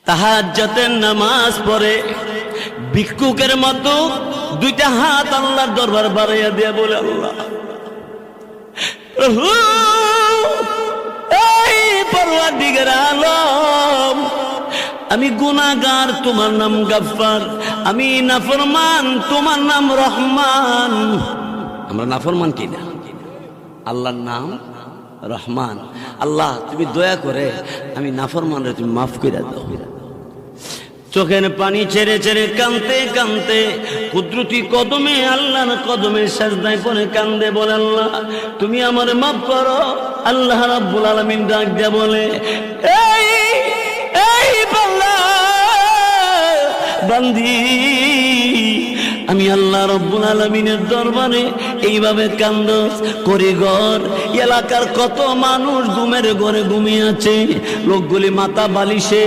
তাহাজ্জুদের নামাজ পড়ে ভিক্ষুকের মতো দুইটা হাত আল্লাহর দরবার বাড়াইয়া দিয়ে বলে, আল্লাহ প্রভু, এই পরওয়ারদিগার আলম, আমি গুনাহগার, তোমার নাম গফফার, আমি নাফরমান, তোমার নাম রহমান। আমরা নাফরমান কিনা? আল্লাহর নাম রহমান। আল্লাহ তুমি দয়া করে আমি নাফরমানরে তুমি মাফ করে দাও। চোখের পানি ছেড়ে ছেড়ে কাঁদতে কাঁদতে কুদরতি কদমে, আল্লাহর কদমে সাজদায় পড়ে কান্দে, বলে আল্লাহ তুমি আমার মাফ করো। আল্লাহ রাব্বুল আলামিন ডাক দিয়ে বলে, এই এই বান্দি, আমি আল্লাহ রাব্বুল আলামিনের দরবারে এইভাবে কান্দস করে ঘর এলাকার কত মানুষ ঘুমের ঘরে ঘুমিয়ে আছে, লোকগুলি মাথা বালিশে